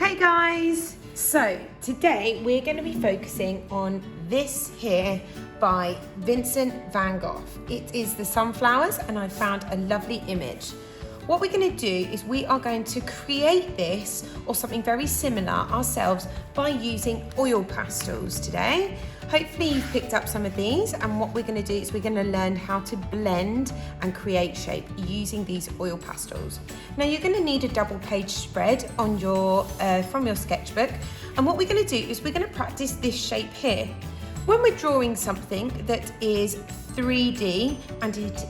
Hey guys! So today we're going to be focusing on this here by Vincent van Gogh. It is the sunflowers and I found a lovely image. What we're going to do is we are going to create this or something very similar ourselves by using oil pastels today. Hopefully you've picked up some of these, and what we're going to do is we're going to learn how to blend and create shape using these oil pastels. Now you're going to need a double page spread on your from your sketchbook, and what we're going to do is we're going to practice this shape here. When we're drawing something that is 3D and it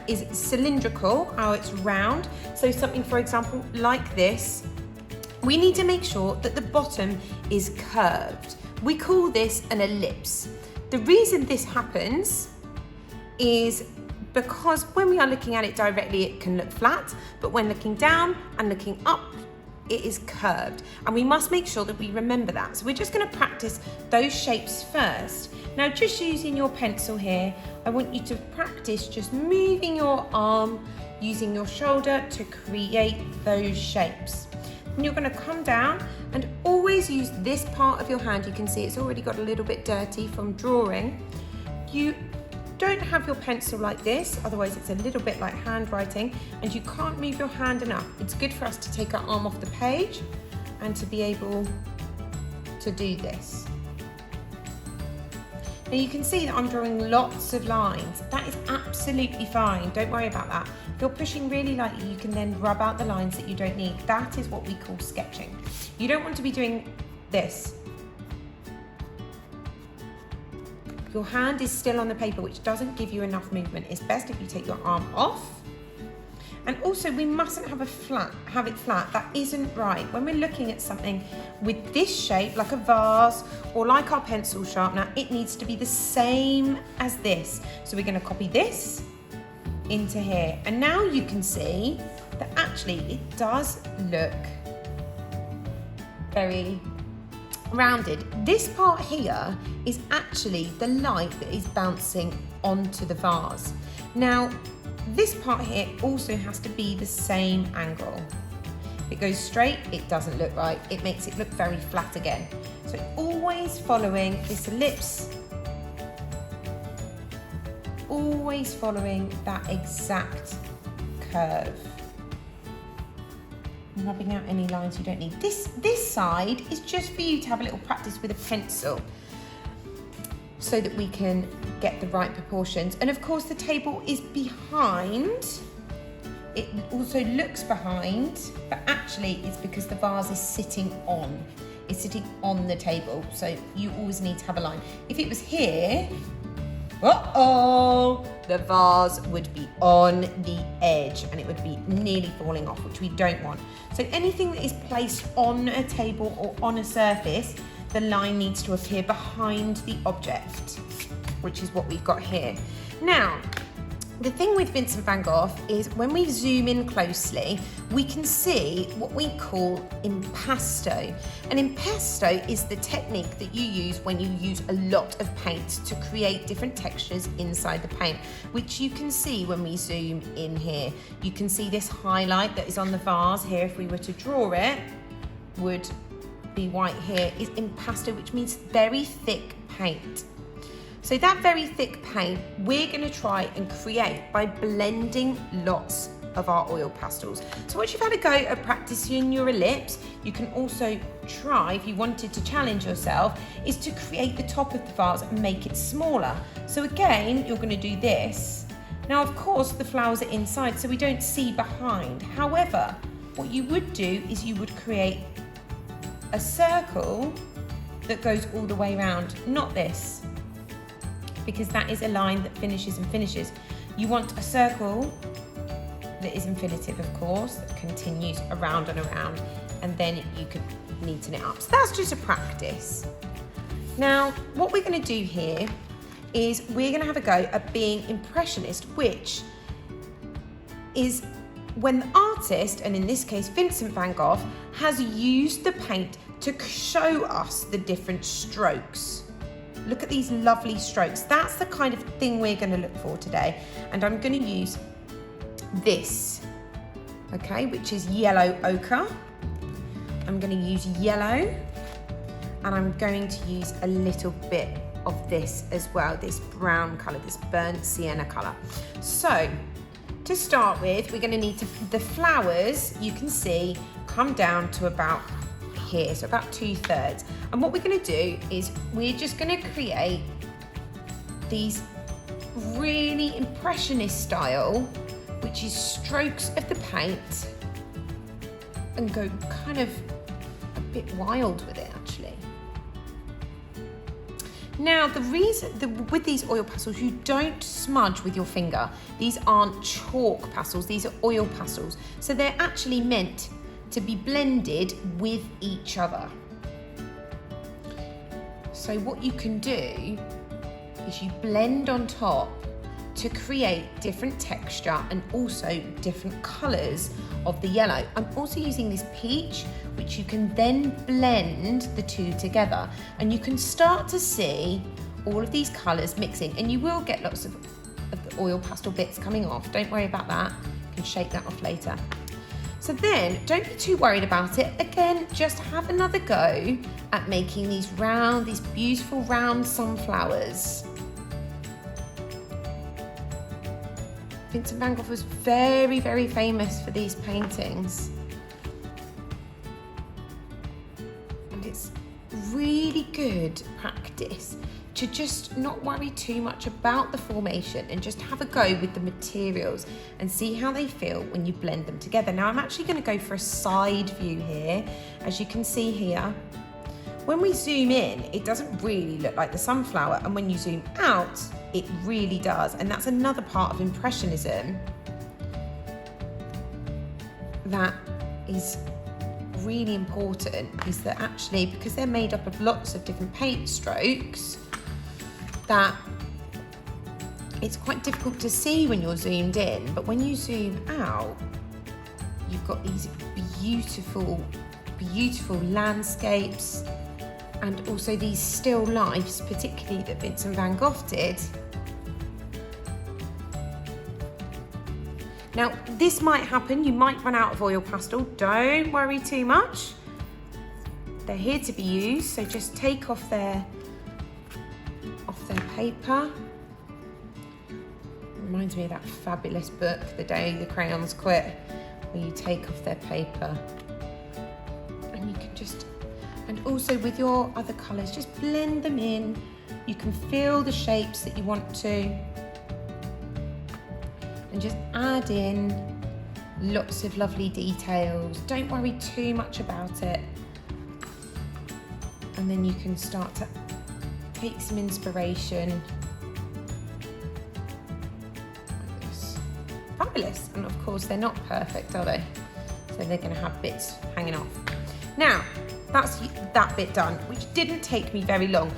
is cylindrical, how it's round, so something for example like this, we need to make sure that the bottom is curved. We call this an ellipse. The reason this happens is because when we are looking at it directly, it can look flat, but when looking down and looking up, it is curved. And we must make sure that we remember that. So we're just going to practice those shapes first. Now, just using your pencil here, I want you to practice just moving your arm, using your shoulder to create those shapes. And you're going to come down and always use this part of your hand. You can see it's already got a little bit dirty from drawing. You don't have your pencil like this, otherwise it's a little bit like handwriting and you can't move your hand enough. It's good for us to take our arm off the page and to be able to do this. Now you can see that I'm drawing lots of lines. That is absolutely fine, don't worry about that. If you're pushing really lightly, you can then rub out the lines that you don't need. That is what we call sketching. You don't want to be doing this. Your hand is still on the paper, which doesn't give you enough movement. It's best if you take your arm off. And also we mustn't have it flat. That isn't right. When we're looking at something with this shape, like a vase or like our pencil sharpener, it needs to be the same as this. So we're going to copy this into here. And now you can see that actually it does look very rounded. This part here is actually the light that is bouncing onto the vase. Now, this part here also has to be the same angle. If it goes straight, it doesn't look right. It makes it look very flat again. So always following this ellipse, always following that exact curve. Rubbing out any lines you don't need. This side is just for you to have a little practice with a pencil so that we can get the right proportions. And of course the table is behind. It also looks behind, but actually it's because the vase is sitting on. It's sitting on the table, so you always need to have a line. If it was here, the vase would be on the edge and it would be nearly falling off, which we don't want. So anything that is placed on a table or on a surface, the line needs to appear behind the object, which is what we've got here. Now, the thing with Vincent van Gogh is when we zoom in closely, we can see what we call impasto. And impasto is the technique that you use when you use a lot of paint to create different textures inside the paint, which you can see when we zoom in here. You can see this highlight that is on the vase here. If we were to draw it, would be white here, is impasto, which means very thick paint. So that very thick paint, we're going to try and create by blending lots of our oil pastels. So once you've had a go at practicing your ellipse, you can also try, if you wanted to challenge yourself, is to create the top of the vase and make it smaller. So again, you're going to do this. Now, of course, the flowers are inside, so we don't see behind. However, what you would do is you would create a circle that goes all the way around, not this, because that is a line that finishes and finishes. You want a circle that is infinitive, of course, that continues around and around, and then you could neaten it up. So that's just a practice. Now, what we're going to do here is we're going to have a go at being impressionist, which is when the artist, and in this case Vincent van Gogh, has used the paint to show us the different strokes. Look at these lovely strokes. That's the kind of thing we're going to look for today. And I'm going to use this, okay, which is yellow ochre. I'm going to use yellow, and I'm going to use a little bit of this as well, this brown colour, this burnt sienna colour. So to start with, we're going to need the flowers, you can see, come down to about here, so about 2/3. And what we're going to do is we're just going to create these really impressionist style, which is strokes of the paint, and go kind of a bit wild with it actually. Now the reason with these oil pastels, you don't smudge with your finger. These aren't chalk pastels, these are oil pastels. So they're actually meant to be blended with each other. So what you can do is you blend on top to create different texture and also different colours of the yellow. I'm also using this peach, which you can then blend the two together, and you can start to see all of these colours mixing, and you will get lots of the oil pastel bits coming off. Don't worry about that, you can shake that off later. So then, don't be too worried about it. Again, just have another go at making these beautiful round sunflowers. Vincent van Gogh was very, very famous for these paintings. And it's really good practice to just not worry too much about the formation and just have a go with the materials and see how they feel when you blend them together. Now I'm actually going to go for a side view here. As you can see here, when we zoom in, it doesn't really look like the sunflower, and when you zoom out, it really does. And that's another part of Impressionism that is really important, is that actually, because they're made up of lots of different paint strokes, that it's quite difficult to see when you're zoomed in, but when you zoom out, you've got these beautiful, beautiful landscapes, and also these still lifes, particularly that Vincent van Gogh did. Now, this might happen, you might run out of oil pastel. Don't worry too much. They're here to be used, so just take off their paper. Reminds me of that fabulous book, The Day the Crayons Quit, where you take off their paper. And you can just, and also with your other colours, just blend them in. You can fill the shapes that you want to. And just add in lots of lovely details. Don't worry too much about it. And then you can start to take some inspiration. Like this. Fabulous. And of course, they're not perfect, are they? So they're going to have bits hanging off. Now, that's that bit done, which didn't take me very long.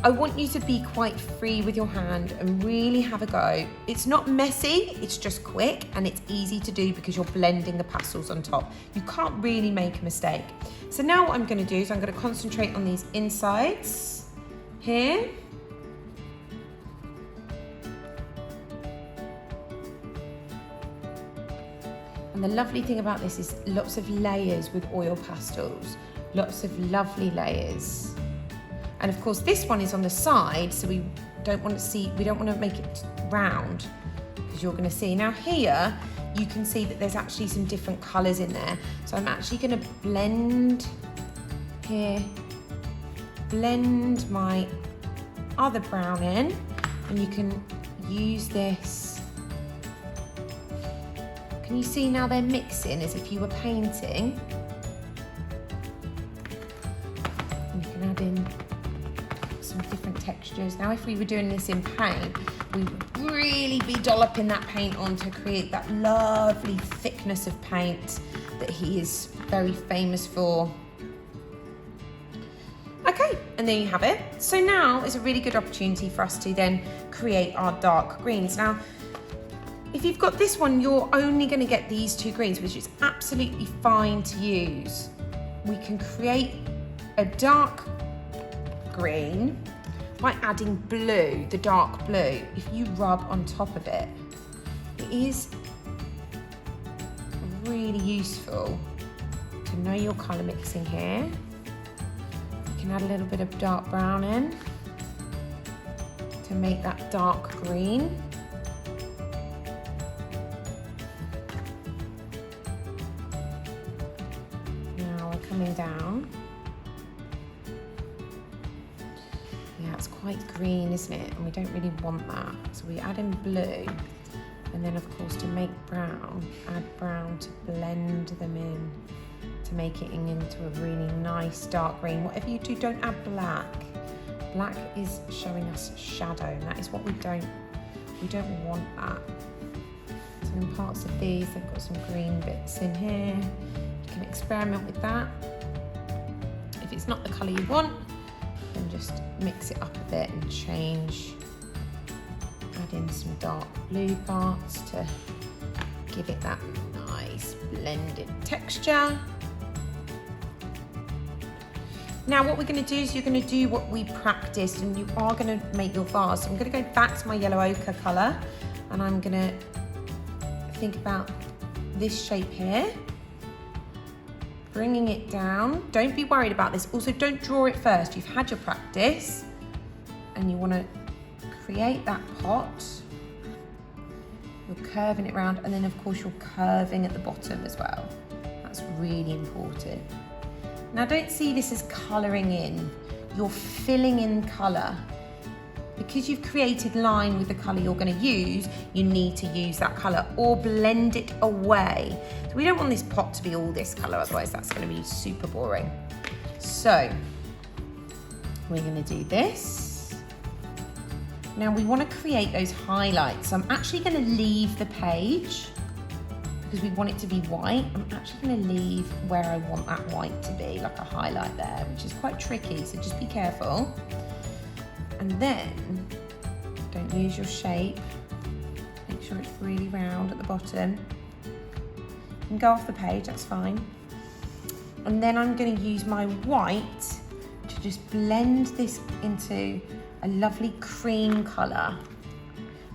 I want you to be quite free with your hand and really have a go. It's not messy, it's just quick, and it's easy to do because you're blending the pastels on top. You can't really make a mistake. So now what I'm going to do is I'm going to concentrate on these insides here. And the lovely thing about this is lots of layers with oil pastels, lots of lovely layers. And of course, this one is on the side, so we don't want to make it round, because you're going to see. Now here, you can see that there's actually some different colours in there. So I'm actually going to blend here, blend my other brown in, and you can use this. Can you see now they're mixing as if you were painting? And you can add in some different textures. Now if we were doing this in paint, we would really be dolloping that paint on to create that lovely thickness of paint that he is very famous for. Okay, and there you have it. So now is a really good opportunity for us to then create our dark greens. Now, if you've got this one, you're only going to get these two greens, which is absolutely fine to use. We can create a dark green by adding blue, the dark blue. If you rub on top of it, it is really useful to can know your colour mixing here. You can add a little bit of dark brown in to make that dark green. Now we're coming down. Yeah, it's quite green, isn't it? And we don't really want that. So we add in blue. And then of course to make brown, add brown to blend them in, to make it into a really nice dark green. Whatever you do, don't add black. Black is showing us shadow, and that is what we don't want that. So in parts of these, they've got some green bits in here. You can experiment with that. If it's not the colour you want, then just mix it up a bit and change. Add in some dark blue parts to give it that nice blended texture. Now what we're going to do is you're going to do what we practiced, and you are going to make your vase. So I'm going to go back to my yellow ochre colour, and I'm going to think about this shape here, bringing it down. Don't be worried about this. Also, don't draw it first. You've had your practice, and you want to create that pot. You're curving it round, and then of course you're curving at the bottom as well. That's really important. Now don't see this as colouring in. You're filling in colour. Because you've created line with the colour you're going to use, you need to use that colour or blend it away. So we don't want this pot to be all this colour, otherwise that's going to be super boring. So we're going to do this. Now we want to create those highlights. So I'm actually going to leave the page because we want it to be white. I'm actually going to leave where I want that white to be, like a highlight there, which is quite tricky, so just be careful. And then, don't lose your shape. Make sure it's really round at the bottom. You can go off the page, that's fine. And then I'm going to use my white to just blend this into a lovely cream colour.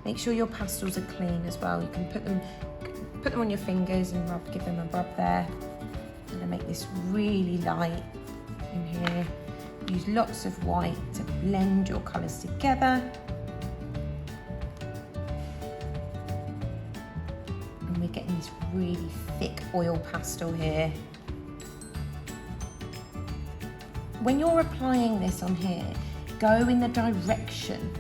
Make sure your pastels are clean as well. You can put them on your fingers and give them a rub there. I'm going to make this really light in here. Use lots of white to blend your colours together. And we're getting this really thick oil pastel here. When you're applying this on here, go in the direction.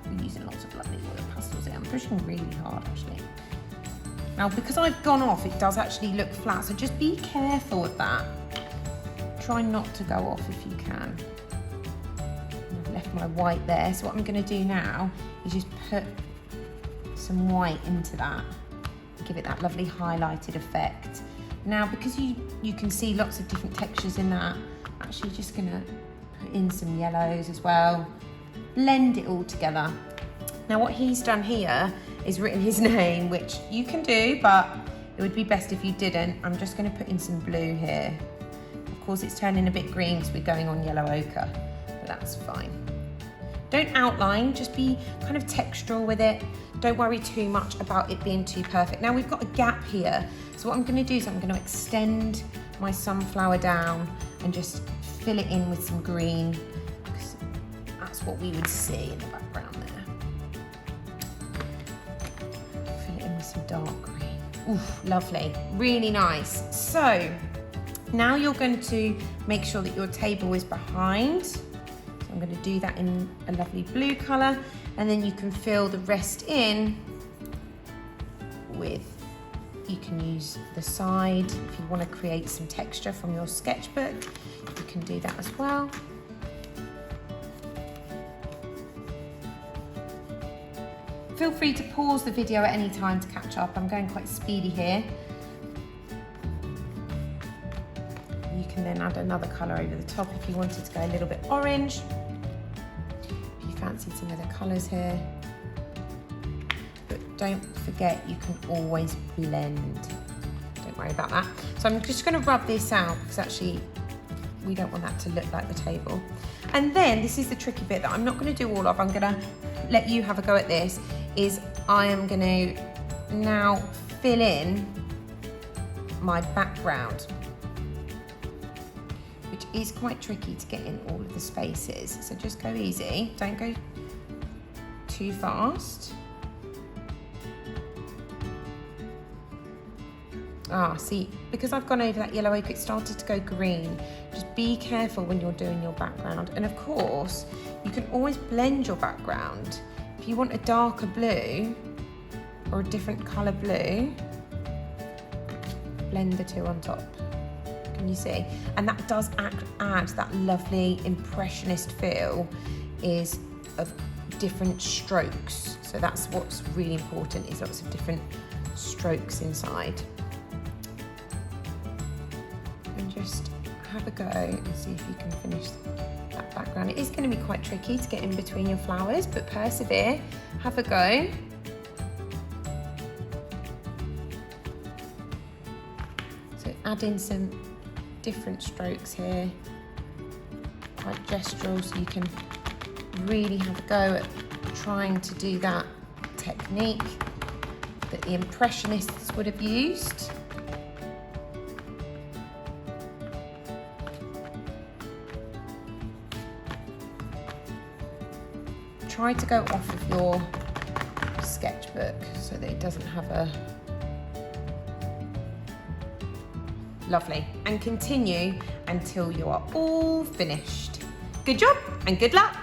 We're using lots of lovely oil pastels here. I'm pushing really hard actually. Now because I've gone off, it does actually look flat, so just be careful with that. Try not to go off if you can. I've left my white there, so what I'm going to do now is just put some white into that, give it that lovely highlighted effect. Now because you can see lots of different textures in that, I'm actually just going to put in some yellows as well, blend it all together. Now what he's done here is written his name, which you can do, but it would be best if you didn't. I'm just going to put in some blue here. Of course it's turning a bit green because we're going on yellow ochre, but that's fine. Don't outline, just be kind of textural with it. Don't worry too much about it being too perfect. Now we've got a gap here, so what I'm going to do is I'm going to extend my sunflower down and just fill it in with some green, because that's what we would see in the background there. Fill it in with some dark green. Ooh, lovely, really nice. So now you're going to make sure that your table is behind. So I'm going to do that in a lovely blue colour, and then you can fill the rest in with, you can use the side if you want to create some texture from your sketchbook. You can do that as well. Feel free to pause the video at any time to catch up. I'm going quite speedy here. You can then add another colour over the top if you wanted to go a little bit orange. If you fancied some other colours here. But don't forget, you can always blend. Don't worry about that. So I'm just going to rub this out because actually we don't want that to look like the table. And then this is the tricky bit that I'm not going to do all of. I'm going to let you have a go at this. Is I am going to now fill in my background. which is quite tricky to get in all of the spaces. So just go easy, don't go too fast. See, because I've gone over that yellow ochre, it started to go green. Just be careful when you're doing your background. And of course, you can always blend your background. If you want a darker blue or a different colour blue, blend the two on top. Can you see? And that does add that lovely impressionist feel of different strokes. So that's what's really important, is lots of different strokes inside. And just have a go and see if you can finish that background. It is going to be quite tricky to get in between your flowers, but persevere, have a go. So add in some different strokes here, quite gestural, so you can really have a go at trying to do that technique that the Impressionists would have used. Try to go off of your sketchbook so that it doesn't have a... Lovely. And continue until you are all finished. Good job and good luck.